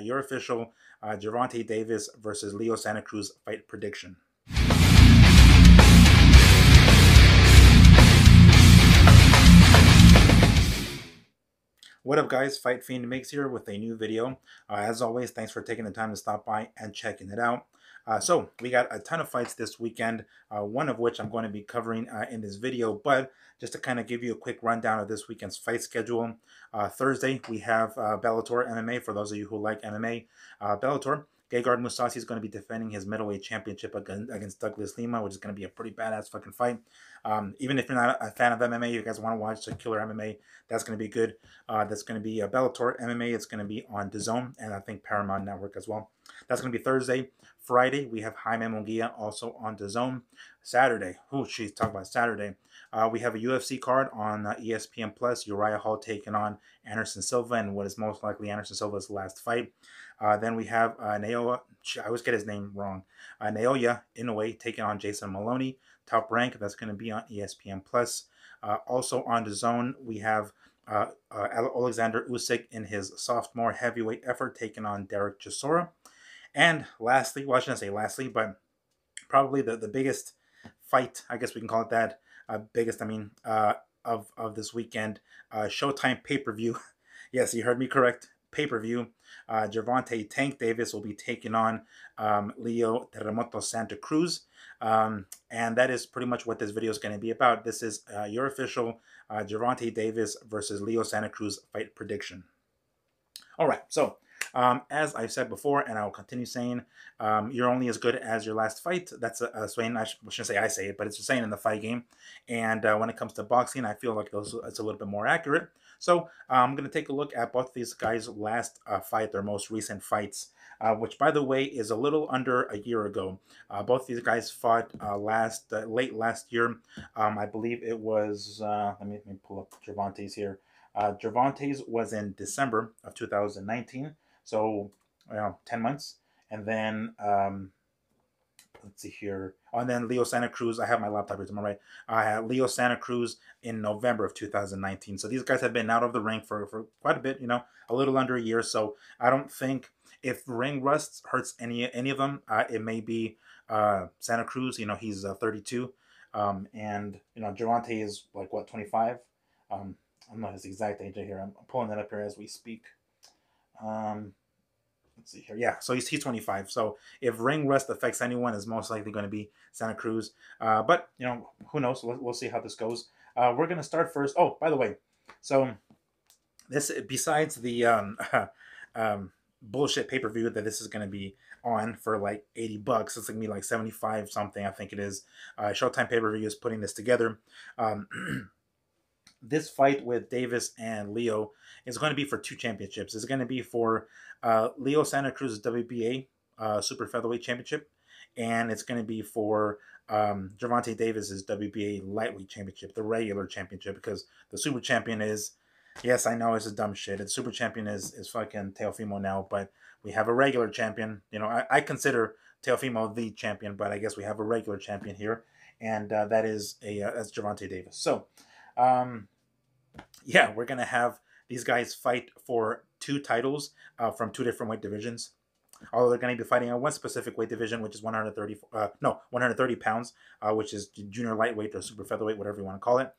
your official Gervonta Davis versus Leo Santa Cruz fight prediction. What up, guys? Fight Fiend Mix here with a new video. As always, thanks for taking the time to stop by and checking it out. So we got a ton of fights this weekend, one of which I'm going to be covering in this video. But just to kind of give you a quick rundown of this weekend's fight schedule, Thursday we have Bellator MMA. For those of you who like MMA, Bellator. Gegard Mousasi is going to be defending his middleweight championship against Douglas Lima, which is going to be a pretty badass fucking fight. Even if you're not a fan of MMA, you guys want to watch a killer MMA, that's going to be good. That's going to be a Bellator MMA. It's going to be on DAZN and I think Paramount Network as well. That's going to be Thursday. Friday, we have Jaime Munguia also on DAZN. Saturday, talk about Saturday. We have a UFC card on ESPN Plus. Uriah Hall taking on Anderson Silva and what is most likely Anderson Silva's last fight. Then we have Naoya, I always get his name wrong, Naoya Inoue taking on Jason Maloney. Top Rank, that's going to be on ESPN Plus. Also on DAZN, we have Alexander Usyk in his sophomore heavyweight effort taking on Derek Chisora. And lastly, well, I shouldn't say lastly, but probably the biggest fight, I guess we can call it that, of this weekend, Showtime pay-per-view. Yes, you heard me correct, pay-per-view. Gervonta Tank Davis will be taking on Leo Terremoto Santa Cruz. And that is pretty much what this video is going to be about. This is your official Gervonta Davis versus Leo Santa Cruz fight prediction. All right, so as I've said before, and I will continue saying, you're only as good as your last fight. That's a saying. I shouldn't say I say it, but it's a saying in the fight game. And when it comes to boxing, I feel like it's a little bit more accurate. So I'm going to take a look at both these guys' last fight, their most recent fights, which, by the way, is a little under a year ago. Both these guys fought late last year. I believe it was, let me pull up Gervonta's here. Gervonta's was in December of 2019. So, 10 months. And then, let's see here. Oh, and then Leo Santa Cruz, I have my laptop here to my right. I had Leo Santa Cruz in November of 2019. So these guys have been out of the ring for quite a bit, a little under a year. So I don't think if ring rust hurts any of them, it may be Santa Cruz. He's 32. And, Gervonta is like, what, 25? I'm not his exact age here. I'm pulling that up here as we speak. Let's see here. Yeah, so he's 25. So if ring rust affects anyone, it's most likely going to be Santa Cruz. But who knows? We'll see how this goes. We're going to start first. Oh, by the way, so this, besides the bullshit pay-per-view that this is going to be on for like $80, it's going to be like 75 something, I think it is. Showtime pay-per-view is putting this together. This fight with Davis and Leo is going to be for 2 championships. It's going to be for Leo Santa Cruz's WBA Super Featherweight Championship, and it's going to be for Gervonta Davis's WBA Lightweight Championship, the regular championship, because the Super Champion is, yes, I know it's a dumb shit. The Super Champion is fucking Teofimo now, but we have a regular champion. I consider Teofimo the champion, but I guess we have a regular champion here, and that's Gervonta Davis. So, yeah, we're going to have these guys fight for 2 titles from 2 different weight divisions. Although they're going to be fighting on one specific weight division, which is 130 pounds, which is junior lightweight or super featherweight, whatever you want to call it.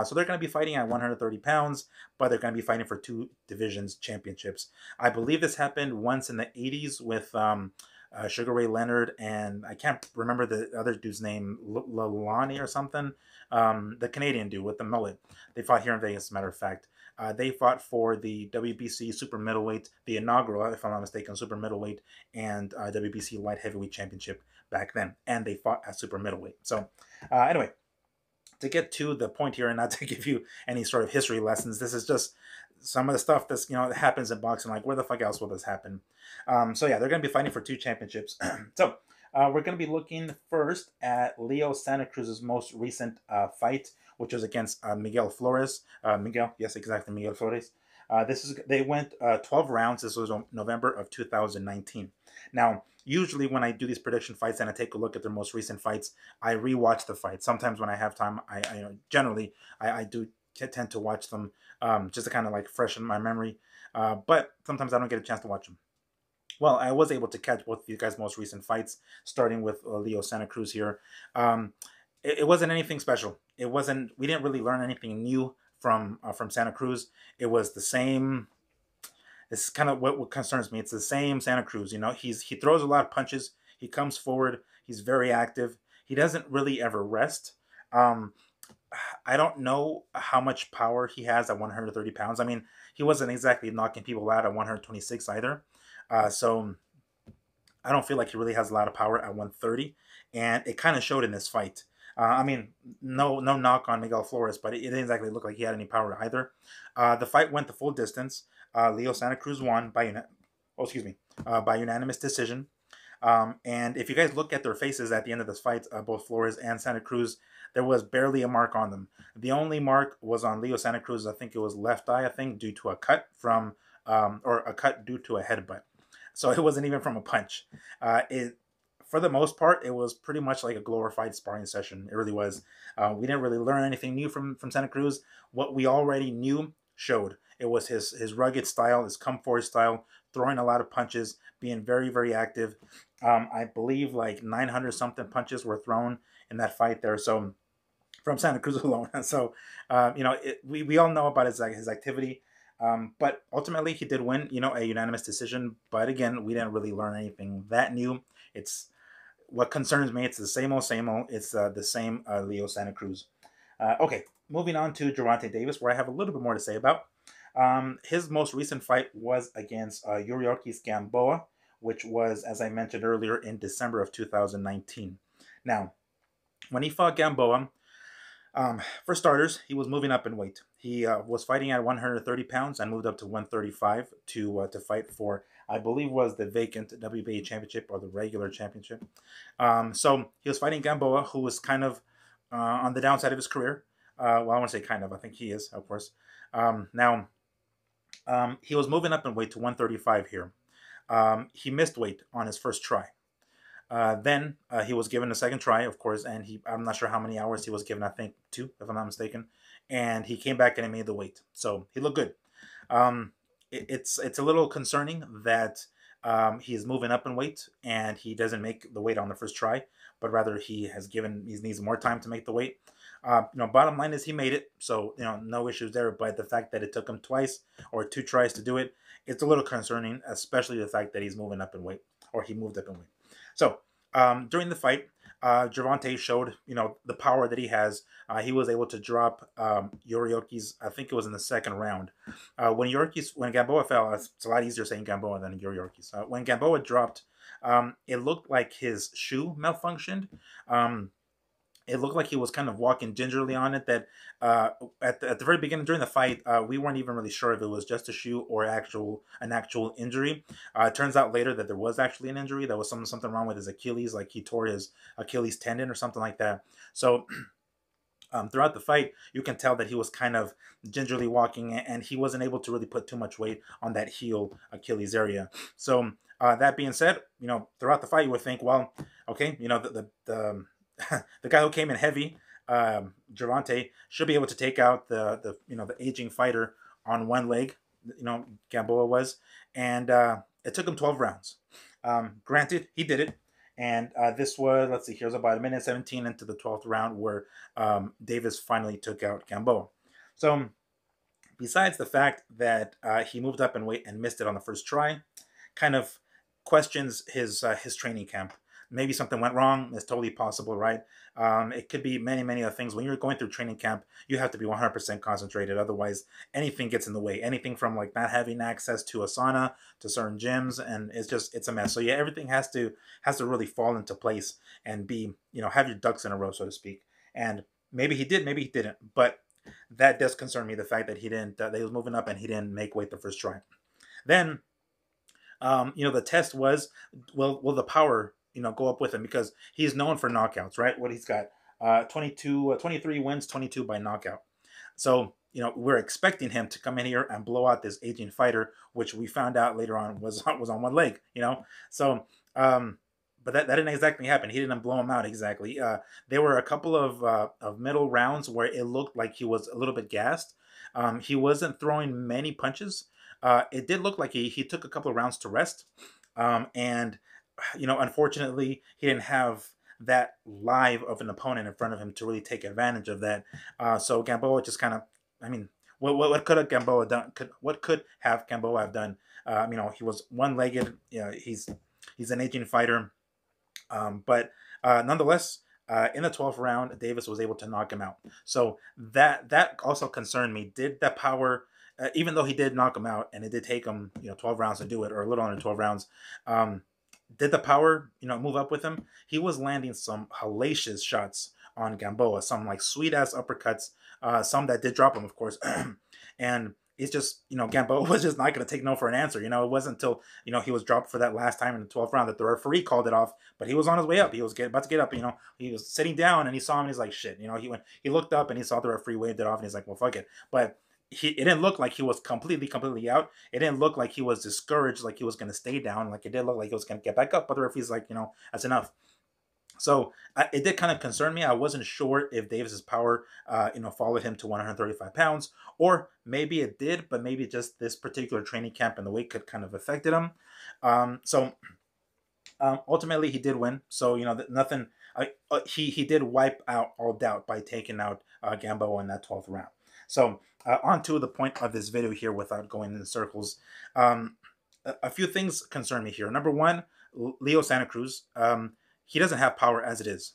So they're going to be fighting at 130 pounds, but they're going to be fighting for 2 divisions championships. I believe this happened once in the 80s with Sugar Ray Leonard, and I can't remember the other dude's name, Lalani or something. The Canadian dude with the mullet. They fought here in Vegas, as a matter of fact. They fought for the WBC Super Middleweight, the inaugural, if I'm not mistaken, Super Middleweight and WBC Light Heavyweight Championship back then. And they fought at Super Middleweight. So, anyway, to get to the point here and not to give you any sort of history lessons, this is just some of the stuff that's, that happens in boxing. Like, where the fuck else will this happen? So, yeah, they're going to be fighting for 2 championships. So, we're going to be looking first at Leo Santa Cruz's most recent fight, which was against Miguel Flores. Yes, exactly, Miguel Flores. They went 12 rounds. This was November of 2019. Now, usually when I do these prediction fights and I take a look at their most recent fights, I rewatch the fight. Sometimes when I have time, generally I do tend to watch them just to kind of like freshen my memory. But sometimes I don't get a chance to watch them. well, I was able to catch both of you guys' most recent fights, starting with Leo Santa Cruz here. Um, it wasn't anything special. It wasn't. We didn't really learn anything new from Santa Cruz. It was the same. This is kind of what concerns me. It's the same Santa Cruz. You know, he throws a lot of punches. He comes forward. He's very active. He doesn't really ever rest. Um, I don't know how much power he has at 130 pounds. I mean, he wasn't exactly knocking people out at 126 either. So I don't feel like he really has a lot of power at 130, and it kind of showed in this fight. I mean, no knock on Miguel Flores, but it didn't exactly look like he had any power either. The fight went the full distance. Leo Santa Cruz won by unanimous decision. And if you guys look at their faces at the end of this fight, both Flores and Santa Cruz, there was barely a mark on them. The only mark was on Leo Santa Cruz. I think it was left eye. I think due to a cut or a cut due to a headbutt. So it wasn't even from a punch. It For the most part, it was pretty much like a glorified sparring session. It really was. We didn't really learn anything new from Santa Cruz. What we already knew showed. It was his rugged style, his come forward style, throwing a lot of punches, being very, very active. I believe like 900 something punches were thrown in that fight there. So from Santa Cruz alone. So, we all know about his activity. But ultimately, he did win, a unanimous decision. But again, we didn't really learn anything that new. It's what concerns me. It's the same old, same old. It's the same Leo Santa Cruz. Okay, moving on to Gervonta Davis, where I have a little bit more to say about. His most recent fight was against Yuriorkis Gamboa, which was, as I mentioned earlier, in December of 2019. Now, when he fought Gamboa, for starters, he was moving up in weight. He was fighting at 130 pounds and moved up to 135 to fight for, I believe, was the vacant WBA championship or the regular championship. So he was fighting Gamboa, who was kind of on the downside of his career. Well, I want to say kind of. I think he is, of course. Now, he was moving up in weight to 135 here. He missed weight on his first try. Then he was given a second try, of course, and I'm not sure how many hours he was given. I think 2, if I'm not mistaken. And he came back and he made the weight, so he looked good. It's a little concerning that he's moving up in weight and he doesn't make the weight on the first try, but rather he needs more time to make the weight. Bottom line is he made it, so no issues there. But the fact that it took him twice or 2 tries to do it, it's a little concerning, especially the fact that he's moving up in weight, or he moved up in weight. So during the fight, Gervonta showed the power that he has. He was able to drop Yuriorkis. I think it was in the second round. When Gamboa fell, it's a lot easier saying Gamboa than Yuriorkis. When Gamboa dropped, it looked like his shoe malfunctioned. It looked like he was kind of walking gingerly on it. That at the very beginning during the fight, we weren't even really sure if it was just a shoe or an actual injury. It turns out later that there was actually an injury. There was something wrong with his Achilles, like he tore his Achilles tendon or something like that. So throughout the fight, you can tell that he was kind of gingerly walking, and he wasn't able to really put too much weight on that heel Achilles area. So that being said, throughout the fight, you would think, well, okay, the guy who came in heavy, Gervonta, should be able to take out the aging fighter on one leg. Gamboa was, and it took him 12 rounds. Granted, he did it, and this was, let's see, here's about a minute 17 into the 12th round where Davis finally took out Gamboa. So besides the fact that he moved up in weight and missed it on the first try, kind of questions his training camp. Maybe something went wrong. It's totally possible, right? It could be many, many other things. When you're going through training camp, you have to be 100% concentrated. Otherwise, anything gets in the way. Anything from like not having access to a sauna to certain gyms, and it's a mess. So yeah, everything has to really fall into place and be, have your ducks in a row, so to speak. And maybe he did, maybe he didn't. But that does concern me, the fact that he didn't. That he was moving up and he didn't make weight the first try. Then, the test was, will the power go up with him, because he's known for knockouts, right? What he's got, 23 wins, 22 by knockout. So, we're expecting him to come in here and blow out this aging fighter, which we found out later on was on one leg, So, but that didn't exactly happen. He didn't blow him out exactly. There were a couple of middle rounds where it looked like he was a little bit gassed. He wasn't throwing many punches. It did look like he took a couple of rounds to rest. And unfortunately, he didn't have that live of an opponent in front of him to really take advantage of that. So Gamboa just kind of, I mean, what could have Gamboa done? What could have Gamboa have done? He was one-legged. He's an aging fighter, but nonetheless, in the 12th round, Davis was able to knock him out. So that also concerned me. Did that power, even though he did knock him out, and it did take him 12 rounds to do it, or a little under 12 rounds, did the power move up with him? He was landing some hellacious shots on Gamboa, some like sweet ass uppercuts, some that did drop him, of course, and it's just, Gamboa was just not going to take no for an answer. It wasn't until, he was dropped for that last time in the 12th round that the referee called it off, but he was on his way up. He was about to get up, he was sitting down and he saw him and he's like, shit, he looked up and he saw the referee waved it off and he's like, well, fuck it. But it didn't look like he was completely out. It didn't look like he was discouraged, like he was going to stay down. Like it did look like he was going to get back up, but the referee's like, that's enough. So it did kind of concern me. I wasn't sure if Davis's power, followed him to 135 pounds, or maybe it did, but maybe just this particular training camp and the weight cut kind of affected him. Ultimately, he did win. So nothing. He did wipe out all doubt by taking out Gamboa in that 12th round. So on to the point of this video here, without going in circles. A few things concern me here. Number one, Leo Santa Cruz. He doesn't have power as it is.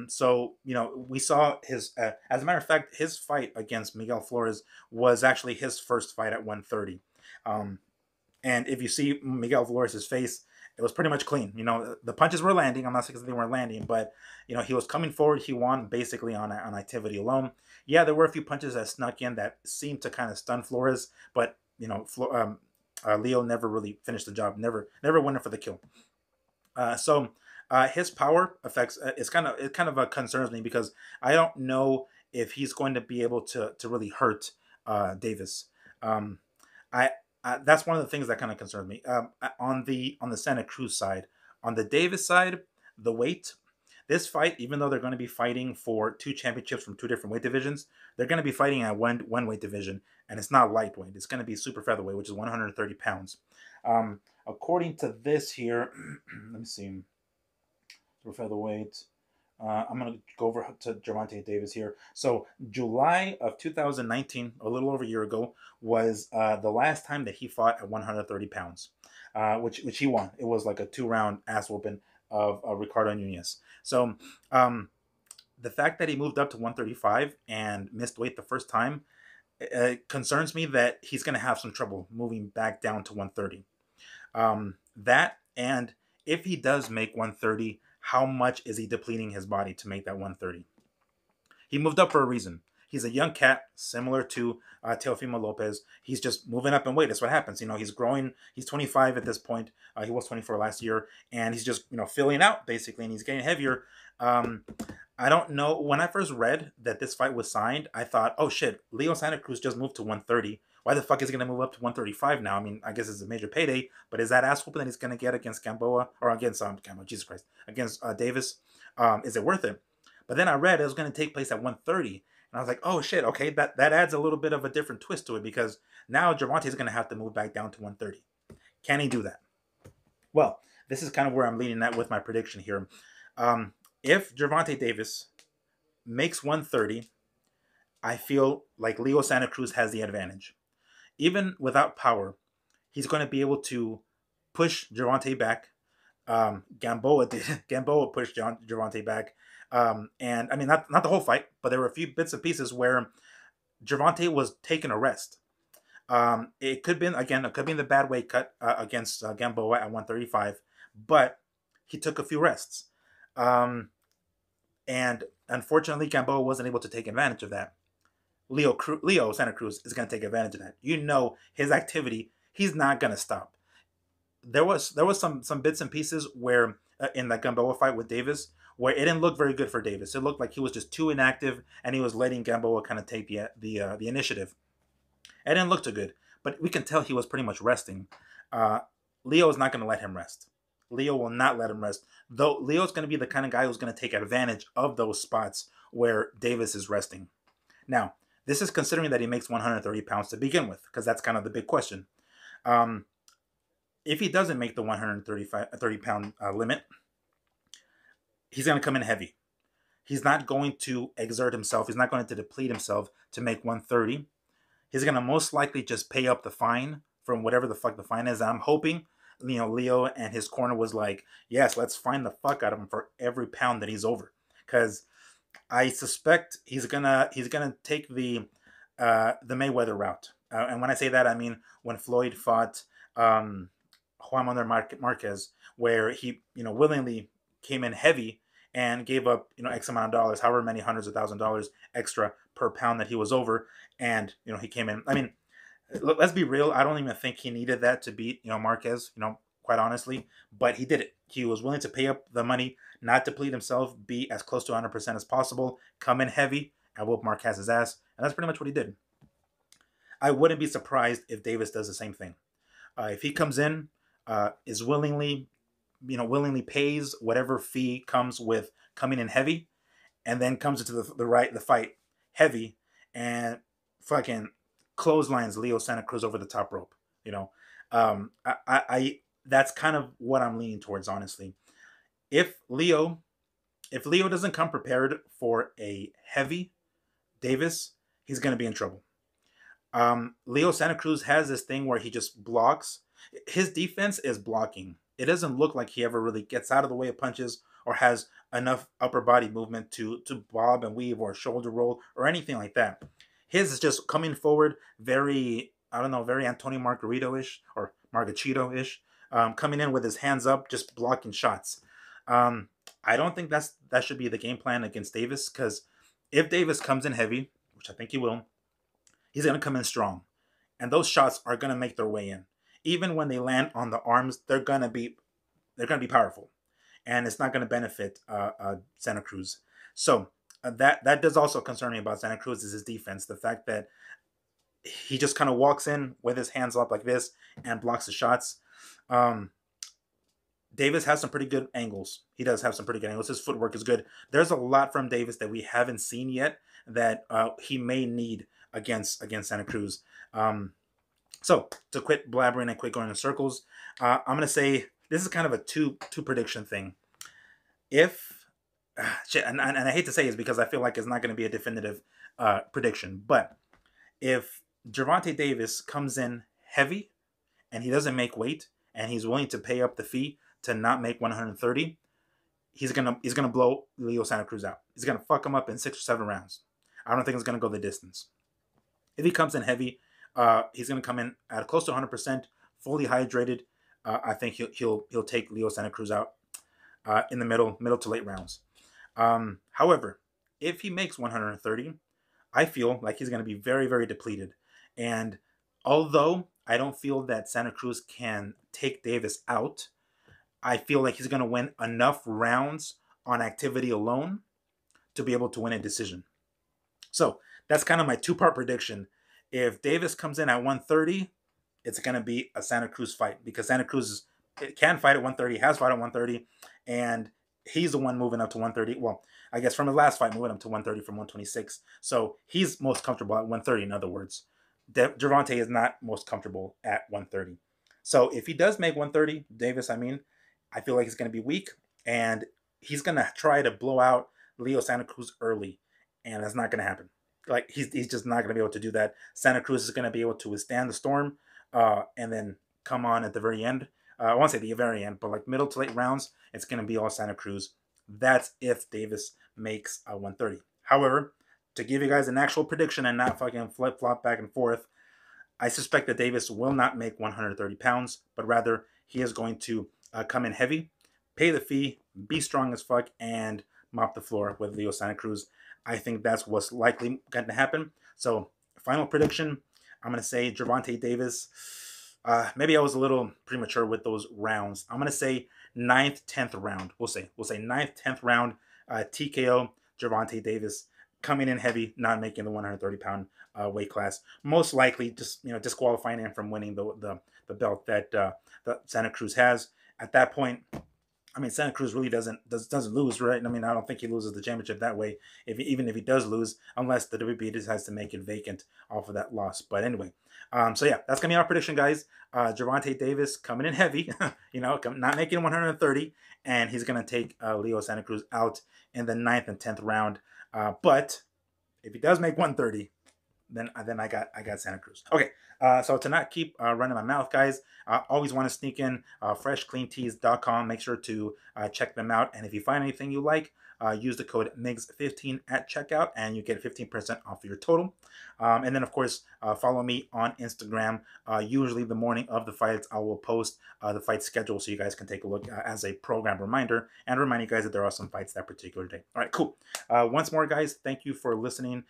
So, we saw his, as a matter of fact, his fight against Miguel Flores was actually his first fight at 130. And if you see Miguel Flores' face, it was pretty much clean. The punches were landing. I'm not saying they weren't landing, but, he was coming forward. He won basically on activity alone. Yeah, there were a few punches that snuck in that seemed to kind of stun Flores, but, Leo never really finished the job, never went in for the kill. His power effects it kind of concerns me, because I don't know if he's going to be able to really hurt Davis. That's one of the things that kind of concerns me. On the Santa Cruz side, on the Davis side, the weight. This fight, even though they're going to be fighting for 2 championships from 2 different weight divisions, they're going to be fighting at one weight division, and it's not lightweight. It's going to be super featherweight, which is 130 pounds. According to this here, let me see. Super featherweight. I'm going to go over to Gervonta Davis here. So July of 2019, a little over a year ago, was the last time that he fought at 130 pounds, which he won. It was like a 2-round ass whooping of Ricardo Nunez. So the fact that he moved up to 135 and missed weight the first time concerns me that he's going to have some trouble moving back down to 130. That, and if he does make 130, how much is he depleting his body to make that 130? He moved up for a reason. He's a young cat, similar to Teofimo Lopez. He's just moving up in weight. That's what happens. He's growing. He's 25 at this point. He was 24 last year, and he's just filling out basically, and he's getting heavier. I don't know. When I first read that this fight was signed, I thought, oh shit, Leo Santa Cruz just moved to 130. Why the fuck is he going to move up to 135 now? I mean, I guess it's a major payday, but is that ass whooping that he's going to get against Gamboa, or against Gamboa, Jesus Christ, against Davis? Is it worth it? But then I read it was going to take place at 130, and I was like, oh shit, okay, that adds a little bit of a different twist to it, because now Gervonta is going to have to move back down to 130. Can he do that? Well, this is kind of where I'm leaning at with my prediction here. If Gervonta Davis makes 130, I feel like Leo Santa Cruz has the advantage. Even without power, he's going to be able to push Gervonta back. Gamboa pushed Gervonta back. And I mean, not the whole fight, but there were a few bits and pieces where Gervonta was taking a rest. It could be the bad weight cut against Gamboa at 135, but he took a few rests. And unfortunately, Gamboa wasn't able to take advantage of that. Leo Santa Cruz is going to take advantage of that. His activity, he's not going to stop. There was some bits and pieces where in that Gamboa fight with Davis, where it didn't look very good for Davis. It looked like he was just too inactive, and he was letting Gamboa kind of take the initiative. It didn't look too good, but we can tell he was pretty much resting. Leo is not going to let him rest. Leo will not let him rest. Though Leo's going to be the kind of guy who's going to take advantage of those spots where Davis is resting. Now, this is considering that he makes 130 pounds to begin with, because that's kind of the big question. if he doesn't make the 30 pound limit, he's going to come in heavy. He's not going to exert himself. He's not going to deplete himself to make 130. He's going to most likely just pay up the fine from whatever the fuck the fine is. I'm hoping, Leo and his corner was like, yes, let's fine the fuck out of him for every pound that he's over. Because I suspect he's gonna take the Mayweather route. And when I say that, I mean when Floyd fought Juan Manuel Marquez, where he willingly came in heavy and gave up X amount of dollars, however many hundreds of $1,000s extra per pound that he was over, and he came in. I mean, let's be real. I don't even think he needed that to beat Marquez. Quite honestly, but he did it. He was willing to pay up the money, not deplete himself, be as close to 100% as possible, come in heavy, and whoop Marquez's ass, and that's pretty much what he did. I wouldn't be surprised if Davis does the same thing. If he comes in, is willingly pays whatever fee comes with coming in heavy, and then comes into the fight heavy, and fucking clotheslines Leo Santa Cruz over the top rope. I that's kind of what I'm leaning towards, honestly. If Leo doesn't come prepared for a heavy Davis, he's going to be in trouble. Leo Santa Cruz has this thing where he just blocks. His defense is blocking. It doesn't look like he ever really gets out of the way of punches or has enough upper body movement to bob and weave or shoulder roll or anything like that. His is just coming forward very, I don't know, very Antonio Margarito-ish or Margachito-ish, coming in with his hands up, just blocking shots. I don't think that should be the game plan against Davis, because if Davis comes in heavy, which I think he will, he's going to come in strong. And those shots are going to make their way in. Even when they land on the arms, they're going to be powerful. And it's not going to benefit Santa Cruz. So that does also concern me about Santa Cruz, is his defense. The fact that he just kind of walks in with his hands up like this and blocks the shots. Davis has some pretty good angles. He does have some pretty good angles. His footwork is good. There's a lot from Davis that we haven't seen yet that he may need against Santa Cruz. So to quit blabbering and quit going in circles, I'm going to say this is kind of a two prediction thing. If and I hate to say this because I feel like it's not going to be a definitive prediction, but if Gervonta Davis comes in heavy and he doesn't make weight and he's willing to pay up the fee to not make 130, he's gonna blow Leo Santa Cruz out. He's gonna fuck him up in 6 or 7 rounds. I don't think it's gonna go the distance. If he comes in heavy, he's gonna come in at close to 100%, fully hydrated. I think he'll take Leo Santa Cruz out in the middle to late rounds. However, if he makes 130, I feel like he's gonna be very, very depleted. And although I don't feel that Santa Cruz can take Davis out, I feel like he's going to win enough rounds on activity alone to be able to win a decision. So that's kind of my 2-part prediction. If Davis comes in at 130, it's going to be a Santa Cruz fight, because Santa Cruz can fight at 130, has fought at 130, and he's the one moving up to 130. Well, I guess from his last fight, moving up to 130 from 126. So he's most comfortable at 130, in other words. Gervonta is not most comfortable at 130. So if he does make 130, Davis, I feel like he's going to be weak, and he's going to try to blow out Leo Santa Cruz early, and that's not going to happen. Like, he's just not going to be able to do that. Santa Cruz is going to be able to withstand the storm and then come on at the very end. I won't say the very end, but like middle to late rounds, it's going to be all Santa Cruz. That's if Davis makes 130. However, to give you guys an actual prediction and not fucking flip-flop back and forth, I suspect that Davis will not make 130 pounds, but rather he is going to come in heavy, pay the fee, be strong as fuck, and mop the floor with Leo Santa Cruz. I think that's what's likely going to happen. So, final prediction, I'm going to say Gervonta Davis. Maybe I was a little premature with those rounds. I'm going to say 9th, 10th round. We'll say 9th, 10th round, TKO, Gervonta Davis, coming in heavy, not making the 130-pound weight class. Most likely just disqualifying him from winning the belt that Santa Cruz has. At that point, I mean, Santa Cruz really doesn't lose, right? I mean, I don't think he loses the championship that way. Even if he does lose, unless the WB decides to make it vacant off of that loss. But anyway, so yeah, that's gonna be our prediction, guys. Gervonta Davis coming in heavy, not making 130, and he's gonna take Leo Santa Cruz out in the 9th and 10th round. But if he does make 130, then I got Santa Cruz. Okay, so to not keep running my mouth, guys, always want to sneak in freshcleantees.com. Make sure to check them out, and if you find anything you like, use the code MIGS15 at checkout, and you get 15% off your total. And then, of course, follow me on Instagram. Usually the morning of the fights, I will post the fight schedule so you guys can take a look as a program reminder and remind you guys that there are some fights that particular day. All right, cool. Once more, guys, thank you for listening.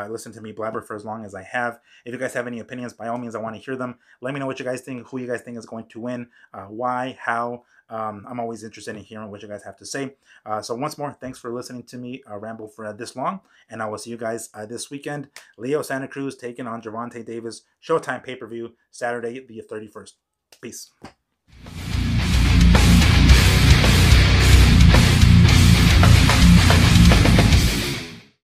Listen to me blabber for as long as I have. If you guys have any opinions, by all means, I want to hear them. Let me know what you guys think, who you guys think is going to win, why, how. I'm always interested in hearing what you guys have to say. So once more, thanks for listening to me ramble for this long, and I will see you guys this weekend. Leo Santa Cruz taking on Gervonta Davis, Showtime pay-per-view, Saturday the 31st. Peace.